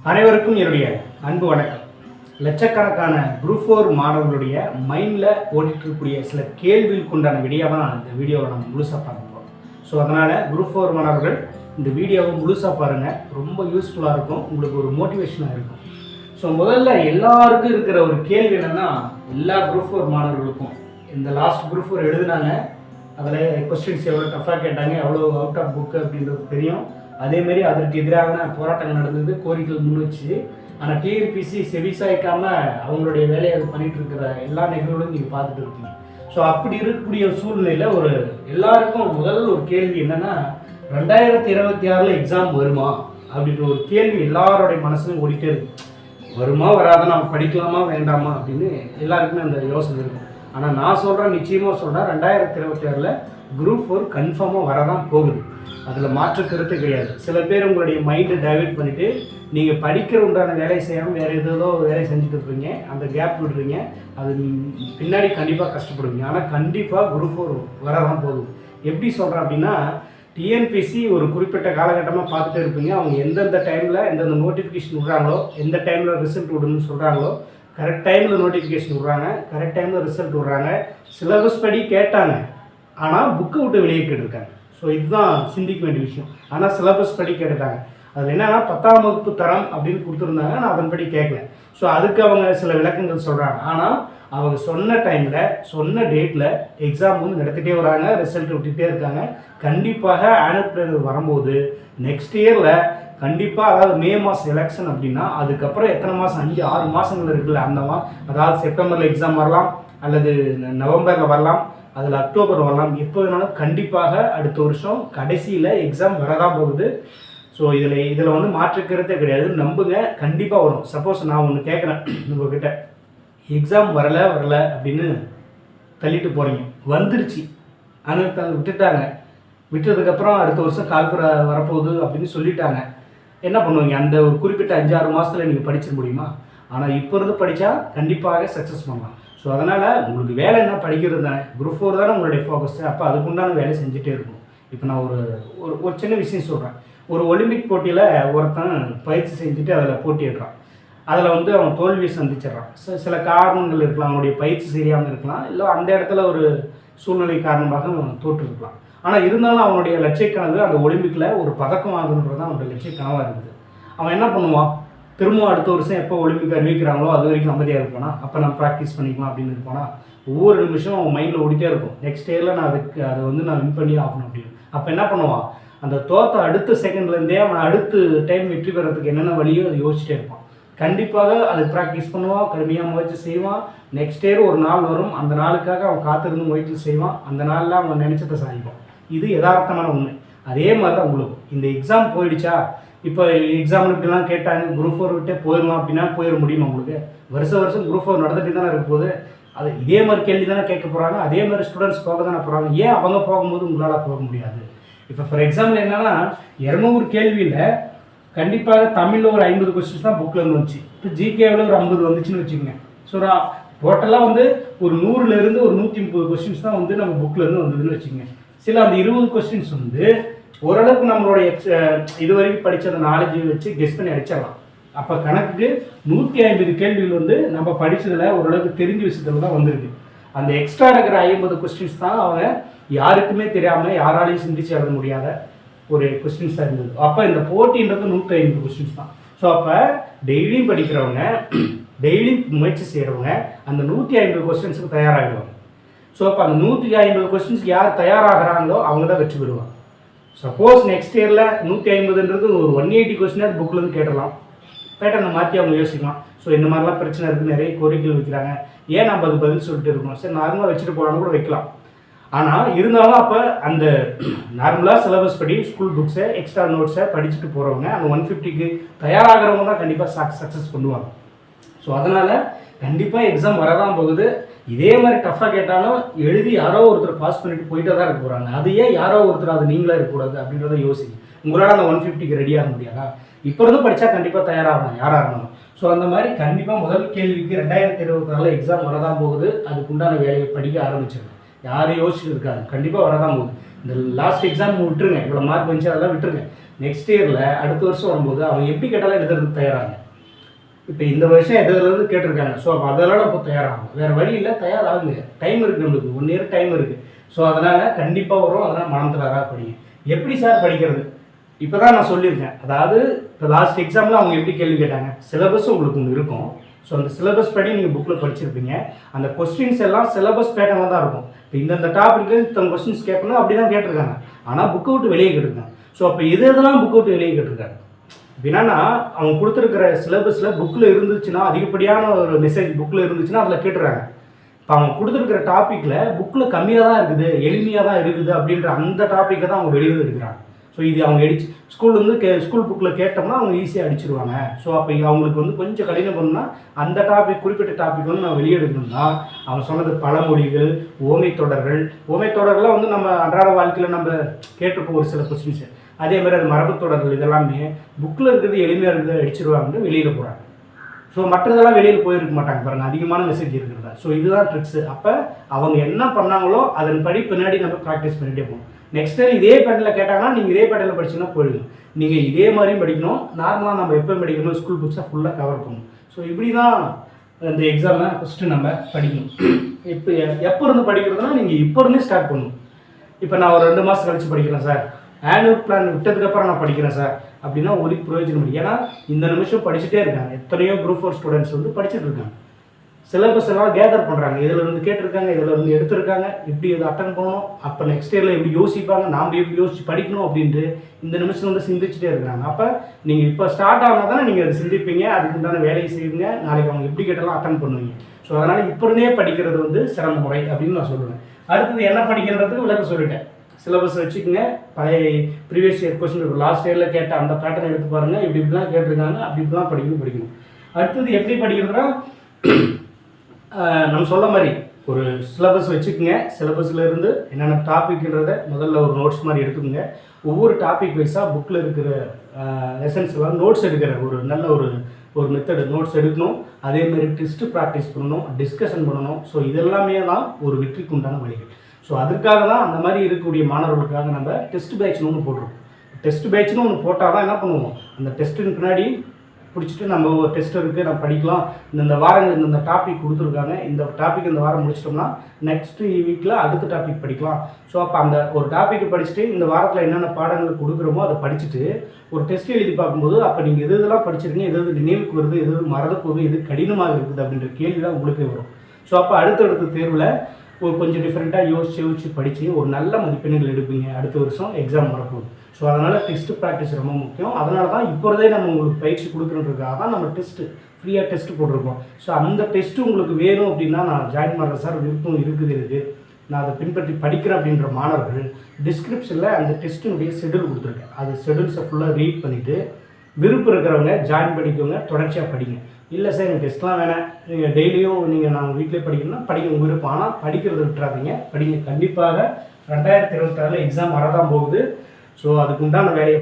அனைவருக்கும் என்னுடைய அன்பு வணக்கம். லட்சக்கணக்கான குரூப் 4 மாணவர்களுடைய மைண்டில் ஓடிட்டுருக்கக்கூடிய சில கேள்விகளுக்கு உண்டான விடையாக தான் இந்த வீடியோவை நம்ம முழுசாக பார்க்க போகிறோம். ஸோ அதனால் குரூப் 4 மாணவர்கள் இந்த வீடியோவை முழுசாக பாருங்கள், ரொம்ப யூஸ்ஃபுல்லாக இருக்கும், உங்களுக்கு ஒரு மோட்டிவேஷனாக இருக்கும். ஸோ முதல்ல எல்லாருக்கும் இருக்கிற ஒரு கேள்வி என்னென்னா, எல்லா குரூப் 4 மாணவர்களுக்கும் இந்த லாஸ்ட் குரூப் 4 எழுதுனாங்க, அதில் கொஸ்டின்ஸ் எவ்வளோ டஃப்பாக கேட்டாங்க, எவ்வளோ அவுட் ஆஃப் புக்கு அப்படின்றது தெரியும். அதேமாரி அதற்கு எதிரான போராட்டங்கள் நடந்தது, கோரிக்கைகள் முன் வச்சு. ஆனால் டிஎன்பிசி செவிசாய்க்காமல் அவங்களுடைய வேலையை அது பண்ணிகிட்டு இருக்கிற எல்லா நிகழ்வுகளும் நீங்கள் பார்த்துட்டு இருக்கீங்க. ஸோ அப்படி இருக்கக்கூடிய சூழ்நிலையில் ஒரு எல்லாருக்கும் முதல்ல ஒரு கேள்வி என்னென்னா, 2026 எக்ஸாம் வருமா அப்படின்ற ஒரு கேள்வி எல்லாரோடைய மனசுலையும் ஓடிட்டே இருக்கு. வருமா வராத நம்ம படிக்கலாமா வேண்டாமா அப்படின்னு எல்லாருக்குமே அந்த யோசனை இருக்கும். ஆனால் நான் சொல்கிறேன், நிச்சயமாக சொல்கிறேன், 2026 குரூப் 4 கன்ஃபார்மாக வரதான் போகுது. அதில் மாற்று கருத்து கிடையாது. சில பேர் உங்களுடைய மைண்டை டைவெர்ட் பண்ணிவிட்டு நீங்கள் படிக்கிற உண்டான வேலையை செய்யாமல் வேறு ஏதோ வேலையை செஞ்சுட்டு இருப்பீங்க, அந்த கேப் விடுறீங்க, அது பின்னாடி கண்டிப்பாக கஷ்டப்படுவீங்க. ஆனால் கண்டிப்பாக குரூப் 4 வரதான் போகுது. எப்படி சொல்கிறேன் அப்படின்னா, டிஎன்பிசி ஒரு குறிப்பிட்ட காலகட்டமாக பார்த்துட்டு இருப்பீங்க, அவங்க எந்தெந்த டைமில் எந்தெந்த நோட்டிஃபிகேஷன் விட்றாங்களோ, எந்த டைமில் ரிசல்ட் விடணும்னு சொல்கிறாங்களோ கரெக்ட் டைமில் நோட்டிஃபிகேஷன் விட்றாங்க, கரெக்ட் டைமில் ரிசல்ட் விட்றாங்க. சிலபஸ் படி கேட்டாங்க, ஆனால் புக்கை விட்டு வெளியே கேட்டிருக்காங்க. ஸோ இதுதான் சிந்திக்க வேண்டிய விஷயம். ஆனால் சிலபஸ் படி கேட்டுட்டாங்க. அதில் என்னென்னா 10ஆம் வகுப்பு தரம் அப்படின்னு கொடுத்துருந்தாங்க, நான் அதன்படி கேட்கல. ஸோ அதுக்கு அவங்க சில விளக்கங்கள் சொல்கிறாங்க. ஆனால் அவங்க சொன்ன டைமில் சொன்ன டேட்டில் எக்ஸாம் வந்து நடத்திட்டே வராங்க, ரிசல்ட் விட்டுகிட்டே இருக்காங்க. கண்டிப்பாக ஆனுவல் பிளானர் வரும்போது நெக்ஸ்ட் இயரில் கண்டிப்பாக, அதாவது மே மாதம் எலெக்ஷன் அப்படின்னா அதுக்கப்புறம் எத்தனை மாதம், 5-6 மாதங்கள் இருக்குல்ல, அந்த அதாவது செப்டம்பரில் எக்ஸாம் வரலாம், அல்லது நவம்பரில் வரலாம், அதில் அக்டோபர் வரலாம், எப்போ வேணாலும் கண்டிப்பாக அடுத்த வருஷம் கடைசியில் எக்ஸாம் வரதான் போகுது. ஸோ இதில் வந்து மாற்றுக்கிறதே கிடையாது, நம்புங்க, கண்டிப்பாக வரும். சப்போஸ் நான் ஒன்று கேட்குறேன் உங்கள்கிட்ட, எக்ஸாம் வரலை அப்படின்னு தள்ளிட்டு போகிறீங்க, வந்துருச்சு, ஆனால் விட்டுட்டாங்க, விட்டதுக்கப்புறம் அடுத்த வருஷம் கால்புற வரப்போகுது அப்படின்னு சொல்லிட்டாங்க, என்ன பண்ணுவீங்க? அந்த ஒரு குறிப்பிட்ட 5-6 மாதத்தில் நீங்கள் படிச்சிட முடியுமா? ஆனால் இப்போ இருந்து படித்தா கண்டிப்பாக சக்ஸஸ் பண்ணலாம். ஸோ அதனால் உங்களுக்கு வேலை என்ன, படிக்கிறது தானே, குரூப் 4 தானே உங்களுடைய ஃபோக்கஸ்ஸு. அப்போ அதுக்குண்டான வேலை செஞ்சுட்டே இருக்கணும். இப்போ நான் ஒரு சின்ன விஷயம் சொல்கிறேன். ஒரு ஒலிம்பிக் போட்டியில் ஒருத்தன் பயிற்சி செஞ்சுட்டு அதில் போட்டியிடுறான். அதில் வந்து அவன் தோல்வியை சந்திச்சிடறான். சில காரணங்கள் இருக்கலாம், அவனுடைய பயிற்சி சரியாமல் இருக்கலாம், இல்லை அந்த இடத்துல ஒரு சூழ்நிலை காரணமாக அவன் தோற்றுருக்கலாம். ஆனால் இருந்தாலும் அவனுடைய லட்சியக்கனவு அந்த ஒலிம்பிக்கில் ஒரு பதக்கம் வாங்கணுன்றது தான் அவனுடைய லட்சியக்கனவாக இருக்குது. அவன் என்ன பண்ணுவான்? திரும்பவும் அடுத்த வருஷம் எப்போ ஒலிம்பிக் அறிவிக்கிறாங்களோ அது வரைக்கும் அமைதியாக இருப்பானா, அப்போ நான் ப்ராக்டிஸ் பண்ணிக்கலாம் அப்படின்னு இருப்பானா? ஒவ்வொரு நிமிஷம் அவன் மைண்டில் ஓடிட்டே இருக்கும், நெக்ஸ்ட் இயரில் நான் அதை வந்து நான் வின் பண்ணி ஆகணும் அப்படின்னு. அப்போ என்ன பண்ணுவான்? அந்த தோற்ற அடுத்த செகண்ட்லேருந்தே அவன் அடுத்த டைம் வெற்றி பெறதுக்கு என்னென்ன வழியோ அதை யோசிச்சுட்டே இருப்பான். கண்டிப்பாக அது ப்ராக்டிஸ் பண்ணுவான், கடுமையாக முயற்சி செய்வான். நெக்ஸ்ட் இயர் ஒரு நாள் வரும், அந்த நாளுக்காக அவன் காத்திருந்து முயற்சி செய்வான், அந்த நாளில் அவன் நினச்சதை சாதிப்பான். இது யதார்த்தமான உண்மை. அதே மாதிரி தான் உங்களுக்கு இந்த எக்ஸாம் போயிடுச்சா, இப்போ எக்ஸாம்பிள் இப்படிலாம் கேட்டாங்க, குரூப் 4 விட்டே போயிடலாம் அப்படின்னா போயிட முடியுமா? உங்களுக்கு வருஷம் குரூப் 4 நடந்துட்டு தானே இருக்க போகுது. அது இதே மாதிரி கேள்வி தானே கேட்க போகிறாங்க, அதே மாதிரி ஸ்டூடெண்ட்ஸ் போக தானே போகிறாங்க. ஏன் அவங்க போகும்போது உங்களால் போக முடியாது? இப்போ ஃபார் எக்ஸாம்பிள் என்னென்னா, 200 கேள்வியில் கண்டிப்பாக தமிழில் ஒரு 50 கொஸ்டின்ஸ் தான் புக்கில் இருந்து வந்துச்சு. இப்போ ஜிகேவில் ஒரு 50 வந்துச்சுன்னு வச்சுக்கோங்க. ஸோ டோட்டலாக வந்து ஒரு 100லேருந்து ஒரு 130 கொஸ்டின்ஸ் தான் வந்து நம்ம புக்கில் இருந்து வந்ததுன்னு வச்சுக்கோங்க. சில அந்த 20 கொஸ்டின்ஸ் வந்து ஓரளவுக்கு நம்மளுடைய இது வரைக்கும் படித்த அந்த நாலேஜை வச்சு கெஸ் பண்ணி அடிச்சிடலாம். அப்போ கணக்குக்கு 150 கேள்விகள் வந்து நம்ம படித்ததில் ஓரளவுக்கு தெரிஞ்ச விஷயத்தில் தான் வந்திருக்கு. அந்த எக்ஸ்ட்ரா இருக்கிற 50 கொஸ்டின்ஸ் தான் அவங்க யாருக்குமே தெரியாமல், யாராலையும் சிந்திச்சு எழுத முடியாத ஒரு கொஸ்டின்ஸாக இருந்தது. அப்போ இந்த போட்டின்றது 150 கொஸ்டின்ஸ் தான். ஸோ அப்போ டெய்லியும் படிக்கிறவங்க, டெய்லியும் முயற்சி செய்கிறவங்க அந்த 150 கொஸ்டின்ஸுக்கு தயாராகிடுவாங்க. ஸோ அப்போ அந்த 150 கொஸ்டின்ஸ்க்கு யார் தயாராகிறாங்களோ அவங்க தான் வெற்றி பெறுவாங்க. சப்போஸ் நெக்ஸ்ட் இயரில் 150ன்றது ஒரு 180 கொஸ்டினாக புக்கிலேருந்து கேட்டலாம், பேட்டர்னை மாற்றி அவங்க யோசிக்கலாம். ஸோ இந்த மாதிரிலாம் பிரச்சனை இருக்குது, நிறைய கோரிக்கைகள் வைக்கிறாங்க, ஏன் நம்ம அது பதில் சொல்லிட்டு இருக்கணும், சரி நார்மலாக வச்சுட்டு போகலான்னு கூட வைக்கலாம். ஆனால் இருந்தாலும் அப்போ அந்த நார்மலாக சிலபஸ் படி ஸ்கூல் புக்ஸை எக்ஸ்ட்ரா நோட்ஸை படிச்சுட்டு போகிறவங்க அந்த 150க்கு தயாராகிறவங்க தான் கண்டிப்பாக சக்ஸஸ் பண்ணுவாங்க. ஸோ அதனால் கண்டிப்பாக எக்ஸாம் வரதான் போகுது. இதே மாதிரி டஃப்பாக கேட்டாலும் எழுதி யாரோ ஒருத்தர் பாஸ் பண்ணிட்டு போயிட்டே தான் இருக்க போகிறாங்க. அது ஏன் யாரோ ஒருத்தர் அது நீங்களாக இருக்கக்கூடாது அப்படின்றத யோசிங்க. உங்களால் அந்த 150க்கு ரெடியாக முடியாதா? இப்போ இருந்து படித்தா கண்டிப்பாக தயாராகலாம், யாராக இருந்தாலும். ஸோ அந்த மாதிரி கண்டிப்பாக முதல் கேள்விக்கு 2026 எக்ஸாம் வரதான் போகுது. அதுக்குண்டான வேலையை படிக்க ஆரம்பிச்சிருங்க. யாரும் யோசிச்சுட்டு இருக்காது, கண்டிப்பாக வரதான் போகுது. இந்த லாஸ்ட் எக்ஸாம் விட்டுருங்க, இவ்வளோ மார்க் வந்துச்சு அதெல்லாம் விட்டுருங்க. நெக்ஸ்ட் இயரில் அடுத்த வருஷம் வரும்போது அவங்க எப்படி கேட்டாலும் எழுதுறதுக்கு தயாராங்க. இப்போ இந்த வருஷம் எதுலேருந்து கேட்டிருக்காங்க. ஸோ அப்போ அதெல்லாம் இப்போ தயாராகும். வேறு வழி இல்லை, தயாராகுங்க. டைம் இருக்குது, நம்மளுக்கு 1 இயர் டைம் இருக்குது. ஸோ அதனால் கண்டிப்பாக வரும். அதனால் மனந்திராராக படிங்க. எப்படி சார் படிக்கிறது? இப்போ தான் நான் சொல்லியிருக்கேன். அதாவது இப்போ லாஸ்ட் எக்ஸாமில் அவங்க எப்படி கேள்வி கேட்டாங்க, சிலபஸ் உங்களுக்கு ஒன்று இருக்கும். ஸோ அந்த சிலபஸ் படி நீங்கள் புக்கில் படிச்சிருப்பீங்க. அந்த கொஸ்டின்ஸ் எல்லாம் சிலபஸ் பேட்டர்னில் தான் இருக்கும். இப்போ இந்த டாப்பிக்கு இத்தனை கொஸ்டின்ஸ் கேட்கணும் அப்படி தான் கேட்டிருக்காங்க. ஆனால் புக்கை விட்டு வெளியே கேட்டிருக்காங்க. ஸோ அப்போ எதெல்லாம் புக்கை விட்டு வெளியே கேட்டிருக்காங்க என்னன்னா, அவங்க கொடுத்துருக்கிற சிலபஸில் புக்கில் இருந்துச்சுன்னா, அதிகப்படியான ஒரு மெசேஜ் புக்கில் இருந்துச்சுன்னா அதில் கேட்டுறாங்க. இப்போ அவங்க கொடுத்துருக்கிற டாப்பிக்கில் புக்கில் கம்மியாக தான் இருக்குது, எளிமையாக தான் இருக்குது அப்படின்ற அந்த டாப்பிக்கை தான் அவங்க வெளியே எடுக்கிறாங்க. ஸோ இது அவங்க ஸ்கூல்லேருந்து ஸ்கூல் புக்கில் கேட்டோம்னா அவங்க ஈஸியாக அடிச்சிருவாங்க. ஸோ அப்போ அவங்களுக்கு வந்து கொஞ்சம் கடினம் பண்ணணும்னா அந்த டாபிக், குறிப்பிட்ட டாபிக் வந்து நான் வெளியே எடுக்கணும்னா அவங்க சொன்னது பழமொழிகள், ஓமை தொடர்கள்லாம் வந்து நம்ம அன்றாட வாழ்க்கையில் நம்ம கேட்டிருப்போம் ஒரு சில கொஸ்டின்ஸு. அதே மாதிரி அது மரபு தொடர்கள் இதெல்லாமே புக்கில் இருக்கிறது எளிமையாக இருக்கிறது அடிச்சிருவாங்கன்னு வெளியில் போகிறாங்க. ஸோ மற்றதெல்லாம் வெளியில் போயிருக்க மாட்டாங்க பாருங்கள், அதிகமான மெசேஜ் இருக்கிறதா. ஸோ இதுதான் ட்ரிக்ஸு. அப்போ அவங்க என்ன பண்ணாங்களோ அதன்படி பின்னாடி நம்ம ப்ராக்டிஸ் பண்ணிகிட்டே போகணும். நெக்ஸ்ட் டைம் இதே பேட்டர்னில் கேட்டாங்கன்னா நீங்கள் இதே பேட்டர்னில் படிச்சிங்கன்னா போயிடுங்க. நீங்கள் இதே மாதிரியும் படிக்கணும். நார்மலாக நம்ம எப்போ படிக்கணும், ஸ்கூல் புக்ஸை ஃபுல்லாக கவர் பண்ணணும். ஸோ இப்படி தான் இந்த எக்ஸாமை ஃபஸ்ட்டு நம்ம படிக்கணும். இப்போ எப்போ இருந்து படிக்கிறதுனா நீங்கள் இப்போ இருந்தே ஸ்டார்ட் பண்ணணும். இப்போ நான் ஒரு 2 மாதம் கழித்து படிக்கிறேன் சார், ஆனுவல் பிளான் விட்டதுக்கப்புறம் நான் படிக்கிறேன் சார் அப்படின்னா ஒரு பிரயோஜனம் இல்லை. ஏன்னா இந்த நிமிஷம் படிச்சுட்டே இருக்காங்க. எத்தனையோ குரூப் 4 ஸ்டூடெண்ட்ஸ் வந்து படிச்சுட்டு இருக்காங்க. சிலபஸ் எல்லாம் கேதர் பண்ணுறாங்க. இதில் இருந்து கேட்டிருக்காங்க, இதில் இருந்து எடுத்திருக்காங்க, இப்படி இதை அட்டன் பண்ணணும், அப்போ நெக்ஸ்ட் இயரில் எப்படி யோசிப்பாங்க, நாம் எப்படி யோசிச்சு படிக்கணும் அப்படின்ட்டு இந்த நிமிஷம் வந்து சிந்திச்சுட்டே இருக்கிறாங்க. அப்போ நீங்கள் இப்போ ஸ்டார்ட் ஆனால் தானே நீங்கள் அதை சிந்திப்பீங்க, அதுக்கு உண்டான வேலையை செய்வீங்க, நாளைக்கு அவங்க எப்படி கேட்டாலும் அட்டன் பண்ணுவீங்க. ஸோ அதனால் இப்போ இருந்தே படிக்கிறது வந்து சிறந்த முறை அப்படின்னு நான் சொல்லுவேன். அடுத்தது என்ன படிக்கிறதுக்கு விளக்கம் சொல்லிட்டேன். சிலபஸ் வச்சுக்கோங்க. பழைய ப்ரீவியஸ் இயர் கொஸ்டின் லாஸ்ட் இயரில் கேட்ட அந்த பேட்டர்ன் எடுத்து பாருங்கள். இப்படிலாம் கேட்டிருக்காங்க, அப்படி இப்படிலாம் படிக்கணும். அடுத்தது எப்படி படிக்கிறதுனா, நம்ம சொல்ல மாதிரி ஒரு சிலபஸ் வச்சுக்கோங்க. சிலபஸில் இருந்து என்னென்ன டாப்பிக்ன்றதை முதல்ல ஒரு நோட்ஸ் மாதிரி எடுத்துக்கோங்க. ஒவ்வொரு டாபிக் வைஸாக புக்கில் இருக்கிற லெசன்ஸ் எல்லாம் நோட்ஸ் எடுக்கிற ஒரு நல்ல ஒரு மெத்தடு நோட்ஸ் எடுக்கணும். அதேமாதிரி டெஸ்ட்டு ப்ராக்டிஸ் பண்ணணும், டிஸ்கஷன் பண்ணணும். ஸோ இதெல்லாமே தான் ஒரு வெற்றிக்கு உண்டான வழிகள். ஸோ அதற்காக தான் அந்த மாதிரி இருக்கக்கூடிய மாணவர்களுக்காக நம்ம டெஸ்ட் பேட்ச்னு ஒன்று போட்டுருவோம். டெஸ்ட் பேட்ச்னு ஒன்று போட்டால் தான் என்ன பண்ணுவோம், அந்த டெஸ்ட்டுக்கு பின்னாடி பிடிச்சிட்டு நம்ம ஒரு டெஸ்ட் இருக்குது, நம்ம படிக்கலாம், இந்த வாரங்கள் இந்த டாபிக் கொடுத்துருக்காங்க, இந்த டாபிக் இந்த வாரம் முடிச்சிட்டோம்னா நெக்ஸ்ட் வீக்கில் அடுத்த டாபிக் படிக்கலாம். ஸோ அப்போ அந்த ஒரு டாப்பிக்கை படிச்சுட்டு இந்த வாரத்தில் என்னென்ன பாடங்கள் கொடுக்குறோமோ அதை படிச்சுட்டு ஒரு டெஸ்ட் எழுதி பார்க்கும்போது அப்போ நீங்கள் இதெல்லாம் படிச்சிருக்கீங்க, எது நினைவுக்கு வருது, எது மறந்து போகுது, எது கடினமாக இருக்குது அப்படின்ற கேள்வி தான் உங்களுக்கே வரும். ஸோ அப்போ அடுத்தடுத்த தேர்வில் ஒரு கொஞ்சம் டிஃப்ரெண்ட்டாக யோசிச்சு படித்து ஒரு நல்ல மதிப்பெண்கள் எடுப்பீங்க. அடுத்த வருஷம் எக்ஸாம் வரப்போகுது. ஸோ அதனால் டெஸ்ட்டு ப்ராக்டிஸ் ரொம்ப முக்கியம். அதனால தான் இப்போதே நம்ம உங்களுக்கு பயிற்சி கொடுக்குறதுக்காக தான் நம்ம ஃப்ரீயாக டெஸ்ட்டு போட்டிருக்கோம். ஸோ அந்த டெஸ்ட்டு உங்களுக்கு வேணும் அப்படின்னா நான் ஜாயின் பண்ணுறேன் சார், விருப்பம் இருக்குது, நான் அதை பின்பற்றி படிக்கிறேன் அப்படின்ற மாணவர்கள் டிஸ்கிரிப்ஷனில் அந்த டெஸ்ட்டினுடைய ஷெடியூல் கொடுத்துருக்கேன். அது ஷெடியூல்ஸை ஃபுல்லாக ரீட் பண்ணிவிட்டு விருப்பம் இருக்கிறவங்க ஜாயின் பண்ணிக்கோங்க, தொடர்ச்சியாக படிங்க. இல்லை சார் எனக்கு டெஸ்ட்லாம் வேணாம், நீங்கள் டெய்லியும் நாங்கள் வீட்டிலே படிக்கணும்னா படிக்க உங்கள் விருப்பம். ஆனால் படிக்கிறத விட்டுறாதீங்க, படிங்க. கண்டிப்பாக 2026 எக்ஸாம் வரதான் போகுது. ஸோ அதுக்கு உண்டான வேலையை